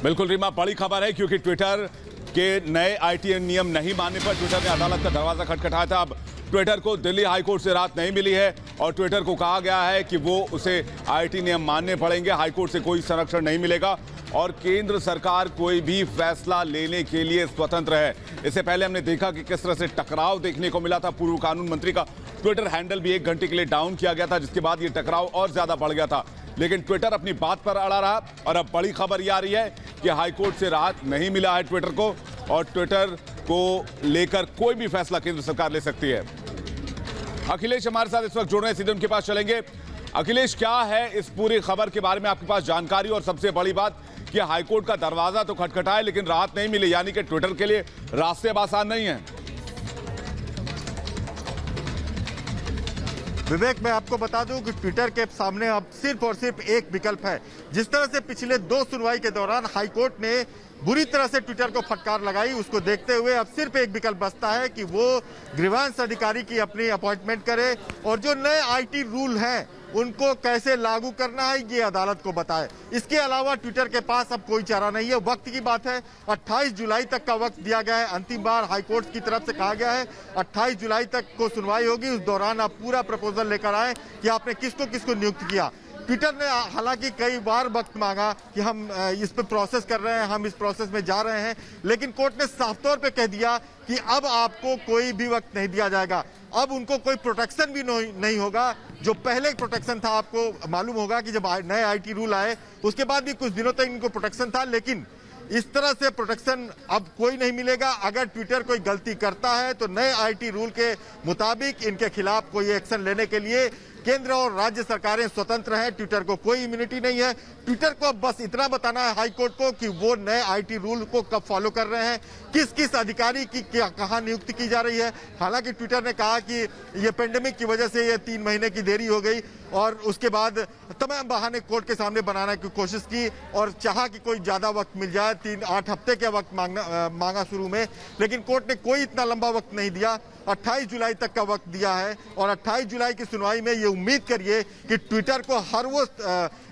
बिल्कुल रीमा, बड़ी खबर है क्योंकि ट्विटर के नए आईटी नियम नहीं मानने पर ट्विटर ने अदालत का दरवाजा खटखटाया था। अब ट्विटर को दिल्ली हाईकोर्ट से राहत नहीं मिली है और ट्विटर को कहा गया है कि वो उसे आईटी नियम मानने पड़ेंगे। हाईकोर्ट से कोई संरक्षण नहीं मिलेगा और केंद्र सरकार कोई भी फैसला लेने के लिए स्वतंत्र है। इससे पहले हमने देखा कि किस तरह से टकराव देखने को मिला था। पूर्व कानून मंत्री का ट्विटर हैंडल भी 1 घंटे के लिए डाउन किया गया था, जिसके बाद ये टकराव और ज्यादा बढ़ गया था। लेकिन ट्विटर अपनी बात पर अड़ा रहा और अब बड़ी खबर यह आ रही है कि हाईकोर्ट से राहत नहीं मिला है ट्विटर को और ट्विटर को लेकर कोई भी फैसला केंद्र सरकार ले सकती है। अखिलेश हमारे साथ इस वक्त जुड़ रहे हैं, सीधे उनके पास चलेंगे। अखिलेश, क्या है इस पूरी खबर के बारे में आपके पास जानकारी? और सबसे बड़ी बात कि हाईकोर्ट का दरवाजा तो खटखटाए लेकिन राहत नहीं मिली, यानी कि ट्विटर के लिए रास्ते अब आसान नहीं है। विवेक, मैं आपको बता दूं कि ट्विटर के सामने अब सिर्फ और सिर्फ एक विकल्प है। जिस तरह से पिछले 2 सुनवाई के दौरान हाईकोर्ट ने बुरी तरह से ट्विटर को फटकार लगाई, उसको देखते हुए अब सिर्फ एक विकल्प बचता है कि वो ग्रीवांस अधिकारी की अपनी अपॉइंटमेंट करे और जो नए आईटी रूल हैं उनको कैसे लागू करना है ये अदालत को बताए। इसके अलावा ट्विटर के पास अब कोई चारा नहीं है। वक्त की बात है, 28 जुलाई तक का वक्त दिया गया है। अंतिम बार हाईकोर्ट की तरफ से कहा गया है 28 जुलाई तक को सुनवाई होगी। उस दौरान आप पूरा प्रपोजल लेकर आए कि आपने किसको किसको नियुक्त किया। ट्विटर ने हालांकि कई बार वक्त मांगा कि हम इस पे प्रोसेस कर रहे हैं, हम इस प्रोसेस में जा रहे हैं, लेकिन कोर्ट ने साफ तौर पे कह दिया कि अब आपको कोई भी वक्त नहीं दिया जाएगा। अब उनको कोई प्रोटेक्शन भी नहीं होगा। जो पहले प्रोटेक्शन था, आपको मालूम होगा कि जब नए आईटी रूल आए उसके बाद भी कुछ दिनों तक इनको प्रोटेक्शन था, लेकिन इस तरह से प्रोटेक्शन अब कोई नहीं मिलेगा। अगर ट्विटर कोई गलती करता है तो नए आईटी रूल के मुताबिक इनके खिलाफ कोई एक्शन लेने के लिए केंद्र और राज्य सरकारें स्वतंत्र हैं। ट्विटर को कोई इम्यूनिटी नहीं है। ट्विटर को अब बस इतना बताना है हाईकोर्ट को कि वो नए आईटी रूल को कब फॉलो कर रहे हैं, किस किस अधिकारी की कहाँ नियुक्ति की जा रही है। हालांकि ट्विटर ने कहा कि ये पेंडेमिक की वजह से ये 3 महीने की देरी हो गई और उसके बाद तमाम बहाने कोर्ट के सामने बनाने की कोशिश की और चाहा कि कोई ज्यादा वक्त मिल जाए। 8 हफ्ते का वक्त मांगा शुरू में, लेकिन कोर्ट ने कोई इतना लंबा वक्त नहीं दिया। 28 जुलाई तक का वक्त दिया है और 28 जुलाई की सुनवाई में ये उम्मीद करिए कि ट्विटर को हर वो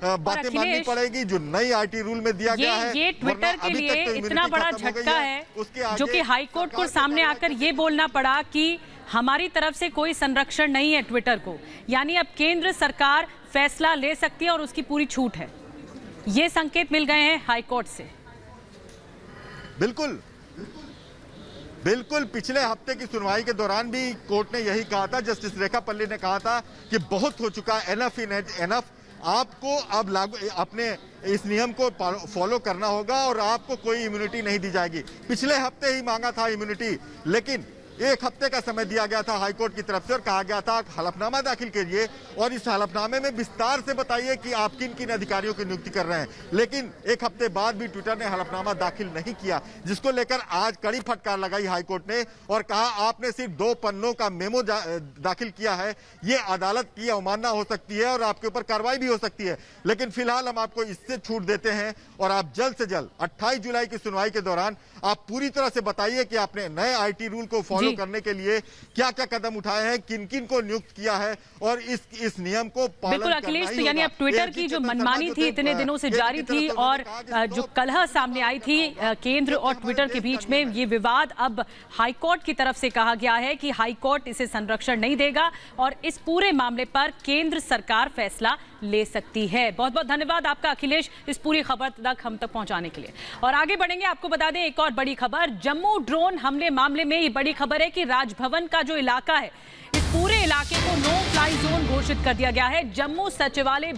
बातें माननी पड़ेगी जो नई आईटी रूल में दिया गया है। ये ट्विटर के लिए इतना बड़ा झटका है जो कि हाईकोर्ट को सामने आकर ये बोलना पड़ा कि हमारी तरफ से कोई संरक्षण नहीं है ट्विटर को, यानी अब केंद्र सरकार फैसला ले सकती है और उसकी पूरी छूट है। ये संकेत मिल गए हैं हाईकोर्ट से। बिल्कुल बिल्कुल, पिछले हफ्ते की सुनवाई के दौरान भी कोर्ट ने यही कहा था। जस्टिस रेखा पल्ली ने कहा था कि बहुत हो चुका, एनफ इन एनफ, आपको अब लागू अपने इस नियम को फॉलो करना होगा और आपको कोई इम्यूनिटी नहीं दी जाएगी। पिछले हफ्ते ही मांगा था इम्यूनिटी, लेकिन 1 हफ्ते का समय दिया गया था हाईकोर्ट की तरफ से और कहा गया था हलफनामा दाखिल कीजिए और इस हलफनामे में विस्तार से बताइए कि आप किन किन अधिकारियों की नियुक्ति कर रहे हैं। लेकिन 1 हफ्ते बाद भी ट्विटर ने हलफनामा दाखिल नहीं किया, जिसको लेकर आज कड़ी फटकार लगाई हाईकोर्ट ने और कहा आपने सिर्फ 2 पन्नों का मेमो दाखिल किया है, ये अदालत की अवमानना हो सकती है और आपके ऊपर कार्रवाई भी हो सकती है। लेकिन फिलहाल हम आपको इससे छूट देते हैं और आप जल्द से जल्द 28 जुलाई की सुनवाई के दौरान आप पूरी तरह से बताइए कि आपने नए आईटी रूल को फॉलो करने के लिए क्या क्या कदम उठाए हैं, किन किन को नियुक्त किया है और इस नियम को पालन बिल्कुल अखिलेश, तो यानी अब ट्विटर की जो मनमानी थी इतने दिनों से जारी थी और जो कलह सामने आई थी केंद्र और ट्विटर के बीच में, ये विवाद अब हाईकोर्ट की तरफ से कहा गया है कि हाईकोर्ट इसे संरक्षण नहीं देगा और इस पूरे मामले पर केंद्र सरकार फैसला ले सकती है। बहुत बहुत धन्यवाद आपका अखिलेश इस पूरी खबर तक हम तक पहुंचाने के लिए। और आगे बढ़ेंगे, आपको बता दें एक और बड़ी खबर, जम्मू ड्रोन हमले मामले में ये बड़ी खबर है कि राजभवन का जो इलाका है, इस पूरे इलाके को नो फ्लाई जोन घोषित कर दिया गया है। जम्मू सचिवालय